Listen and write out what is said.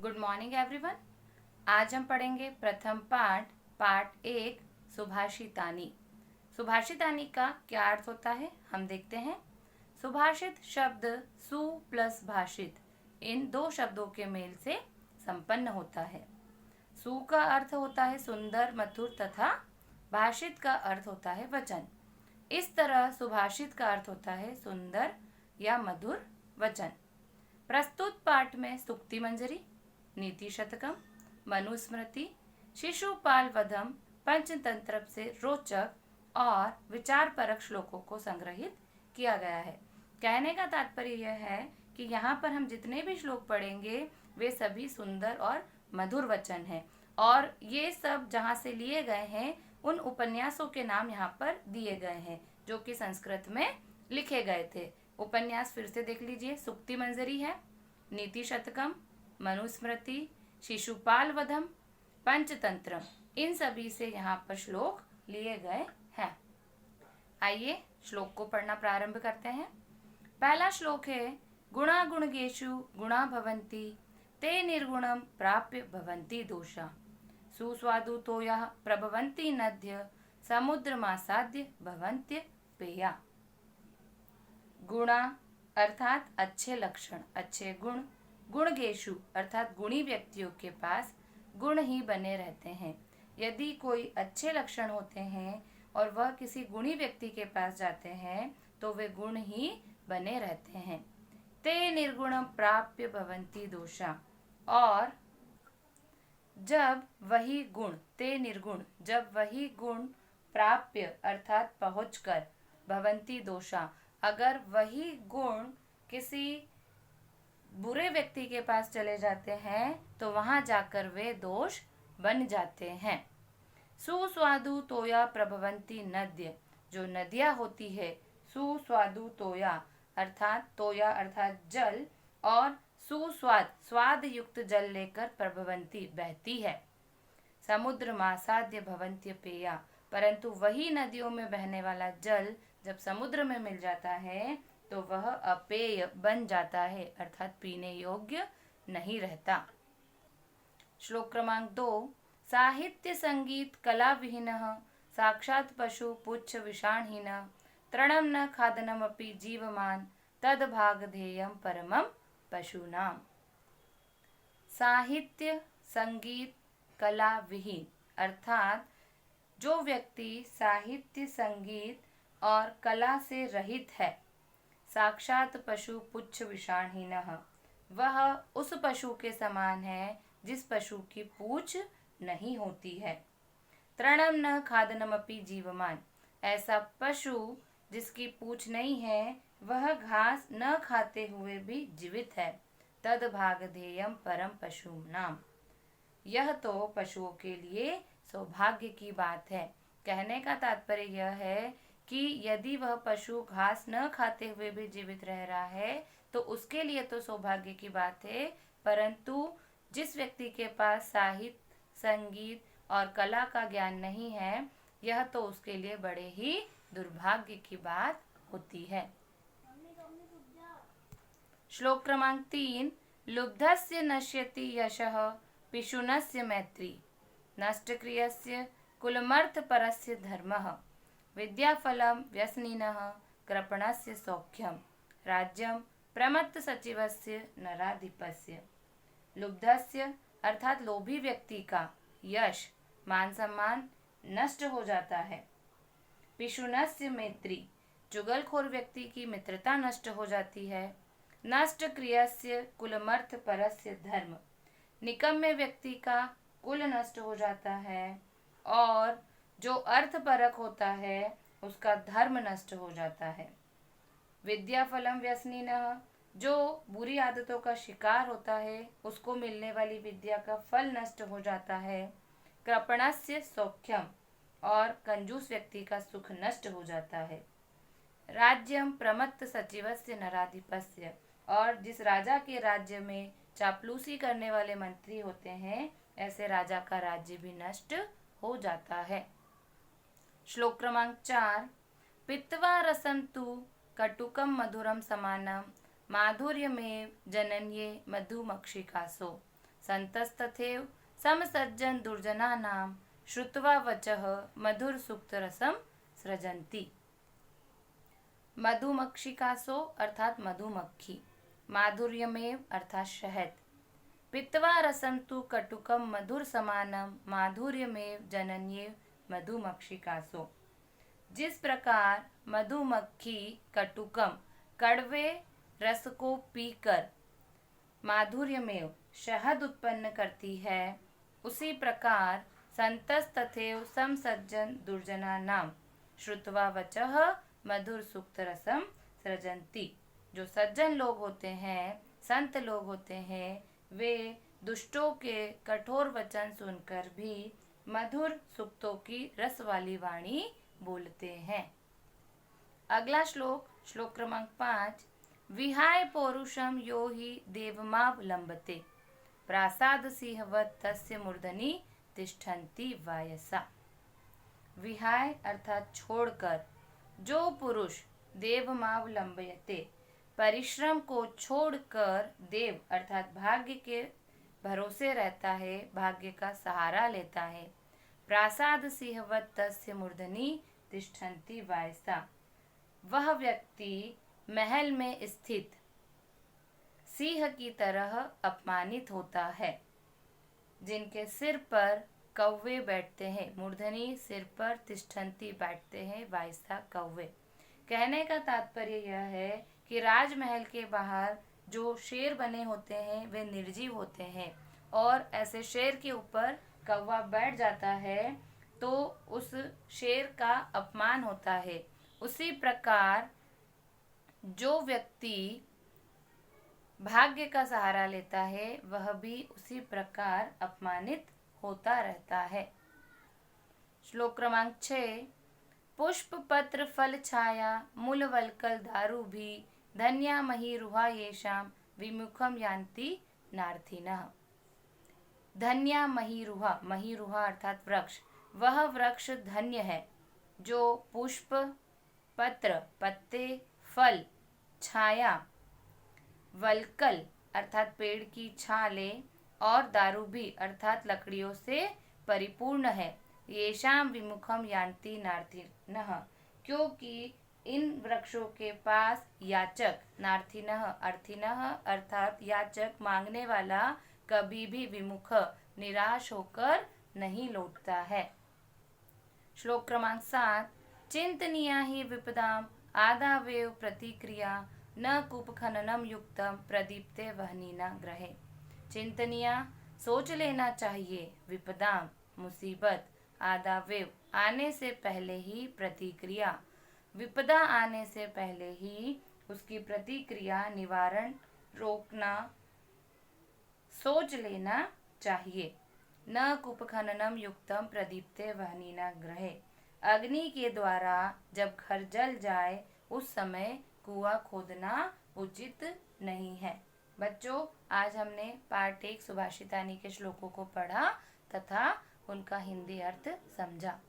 Good morning everyone. आज हम पढ़ेंगे प्रथम पाठ 1 सुभाषितानी। सुभाषितानी का क्या अर्थ होता है हम देखते हैं। सुभाषित शब्द सु प्लस भाषित इन दो शब्दों के मेल से संपन्न होता है। सु का अर्थ होता है सुंदर मधुर तथा भाषित का अर्थ होता है वचन। इस तरह सुभाषित का अर्थ होता है सुंदर या मधुर वचन। प्रस्तुत पाठ में सुक्ति मंजरी, नीति शतकम, मनुस्मृति, शिशुपाल वधम, पंचतंत्र से रोचक और विचार परक श्लोकों को संग्रहित किया गया है। कहने का तात्पर्य यह है कि यहाँ पर हम जितने भी श्लोक पढ़ेंगे वे सभी सुंदर और मधुर वचन हैं और ये सब जहाँ से लिए गए हैं उन उपन्यासों के नाम यहाँ पर दिए गए हैं जो कि संस्कृत में लिखे गए थे। उपन्यास फिर से देख लीजिए। सुक्ति मंजरी है, नीति शतकम, मनुस्मृति, शिशुपाल वधम, पंचतंत्र, इन सभी से यहाँ पर श्लोक लिए गए हैं। आइए श्लोक को पढ़ना प्रारंभ करते हैं। पहला श्लोक है गुणा गुणगेषु गुणा भवन्ति ते निर्गुणम प्राप्य भवन्ति दोषा सुस्वादु तोयः प्रभवन्ति नद्य समुद्रमासाद्य भवन्त्य पेया। गुणा अर्थात अच्छे लक्षण, अच्छे गुण, गुणगेषु अर्थात गुणी व्यक्तियों के पास गुण ही बने रहते हैं। यदि कोई अच्छे लक्षण होते हैं और वह किसी गुणी व्यक्ति के पास जाते हैं तो वे गुण ही बने रहते हैं। ते निर्गुणम प्राप्य भवन्ति दोषा, और जब वही गुण, ते निर्गुण, जब वही गुण प्राप्य अर्थात पहुंचकर, भवन्ति दोषा, अगर वही गुण किसी बुरे व्यक्ति के पास चले जाते हैं तो वहां जाकर वे दोष बन जाते हैं। सुस्वादु तोया प्रभवन्ति नद्य, जो नदियां होती है, सुस्वादु तोया अर्थात तोया अर्थात जल, और सुस्वाद स्वाद युक्त जल लेकर प्रभवन्ति बहती है। समुद्र मासाद्य भवन्त्य पेया, परंतु वही नदियों में बहने वाला जल जब समुद्र में मिल जाता है तो वह अपेय बन जाता है अर्थात पीने योग्य नहीं रहता। श्लोक क्रमांक 2 साहित्य संगीत कला विहीनः साक्षात् पशु पुच्छ विषाणहीनः तृणं न खादनमपि जीवमान तद भागधेयं परमं पशूनाम। साहित्य संगीत कला विहीन अर्थात जो व्यक्ति साहित्य संगीत और कला से रहित है, साक्षात पशु पुच्छ विषाणहीनः, वह उस पशु के समान है जिस पशु की पूंछ नहीं होती है। तृणम न खादनमपि जीवमान, ऐसा पशु जिसकी पूंछ नहीं है वह घास न खाते हुए भी जीवित है। तद भागधेयम परम पशूनाम, यह तो पशुओं के लिए सौभाग्य की बात है। कहने का तात्पर्य यह है कि यदि वह पशु घास न खाते हुए भी जीवित रह रहा है तो उसके लिए तो सौभाग्य की बात है, परंतु जिस व्यक्ति के पास साहित्य संगीत और कला का ज्ञान नहीं है यह तो उसके लिए बड़े ही दुर्भाग्य की बात होती है। श्लोक क्रमांक 3 लुब्धस्य नश्यति यशः पिशुनस्य मैत्री नष्टक्रियस्य कुलमर्थ परस्य धर्मः विद्याफलं व्यसनिनः कृपणस्य सौख्यं राज्यं प्रमत्त सचिवस्य नराधिपस्य। लुब्धस्य अर्थात लोभी व्यक्ति का यश मान सम्मान नष्ट हो जाता है। पिशुनस्य मैत्री, चुगलखोर व्यक्ति की मित्रता नष्ट हो जाती है। नष्ट क्रियस्य कुलमर्थ परस्य धर्म, निकम्मे व्यक्ति का कुल नष्ट हो जाता है और जो अर्थ परक होता है उसका धर्म नष्ट हो जाता है। विद्या फलम व्यसनिनः, जो बुरी आदतों का शिकार होता है उसको मिलने वाली विद्या का फल नष्ट हो जाता है। कृपणस्य सौख्यम, और कंजूस व्यक्ति का सुख नष्ट हो जाता है। राज्यम प्रमत्त सचिवस्य नराधिपस्य, और जिस राजा के राज्य में चापलूसी करने वाले मंत्री होते हैं ऐसे राजा का राज्य भी नष्ट हो जाता है। श्लोक क्रमांक 4 पित्वा रसंतु कटुकम मधुरम समानम माधुर्यमेव जनन्ये मधुमक्षिकासो संतस्तथैव समसज्जन दुर्जनानां श्रुत्वा वचः मधुर सुक्तरसम सृजन्ति। मधुमक्षिकासो अर्थात मधुमक्खी, माधुर्यमेव अर्थात शहद, पित्वा रसम तु कटुकम मधुर समानम माधुर्यमेव जनन्येव मधुमक्षिकासो। जिस प्रकार मधुमक्खी कटुकम कड़वे रस को पीकर माधुर्यमेव शहद उत्पन्न करती है, उसी प्रकार संतस्तथैव समसज्जन दुर्जनानां श्रुत्वा वचः मधुर सुक्तरसम सृजन्ति। जो सज्जन लोग होते हैं, संत लोग होते हैं, वे दुष्टों के कठोर वचन सुनकर भी मधुर सुक्तों की रस वाली वाणी बोलते हैं। अगला श्लोक, श्लोक क्रमांक 5। विहाय पौरुषम यो हि देवमावलंबते प्रासाद सिंहवत तस्य मूर्धनि तिष्ठन्ति वायसा। विहाय अर्थात छोड़कर, जो पुरुष देवमावलंबयते परिश्रम को छोड़कर देव अर्थात भाग्य के भरोसे रहता है, भाग्य का सहारा लेता है, प्रासाद सिंहवत तस्य मूर्धनि तिष्ठन्ति वायसा, वह व्यक्ति महल में स्थित सिंह की तरह अपमानित होता है, जिनके सिर पर कौवे बैठते हैं। मूर्धनि सिर पर, तिष्ठन्ति बैठते हैं, वायसा कौवे। कहने का तात्पर्य यह है कि राजमहल के बाहर जो शेर बने होते हैं वे निर्जीव होते हैं, और ऐसे शेर के ऊपर कौवा बैठ जाता है तो उस शेर का अपमान होता है। उसी प्रकार जो व्यक्ति भाग्य का सहारा लेता है वह भी उसी प्रकार अपमानित होता रहता है। श्लोक क्रमांक 6। पुष्प पत्र फल छाया मूल वल्कल दारु भी धन्या महीरुहा येषाम विमुखम यान्ति नार्थिनः। धन्या महीरुहा, महीरुहा अर्थात वृक्ष, वह वृक्ष धन्य है जो पुष्प, पत्र पत्ते, फल, छाया, वल्कल अर्थात पेड़ की छालें और दारू भी अर्थात लकड़ियों से परिपूर्ण है। येषाम विमुखम यान्ति नार्थिनः, क्योंकि इन वृक्षों के पास याचक, नार्थिनः अर्थिनः अर्थात याचक, मांगने वाला कभी भी विमुख निराश होकर नहीं लौटता है। श्लोक क्रमांक 7। चिंतनीया हि विपदाम आदावेव प्रतिक्रिया न कूपखननम युक्तम प्रदीप्ते वहनीना ग्रहे। चिंतनीया सोच लेना चाहिए, विपदाम मुसीबत, आदावेव आने से पहले ही प्रतिक्रिया, विपदा आने से पहले ही उसकी प्रतिक्रिया निवारण रोकना सोच लेना चाहिए। न कूपखननम युक्तम प्रदीप्ते वहनीना ग्रहे, अग्नि के द्वारा जब घर जल जाए उस समय कुआं खोदना उचित नहीं है। बच्चों, आज हमने पार्ट 1 सुभाषितानी के श्लोकों को पढ़ा तथा उनका हिंदी अर्थ समझा।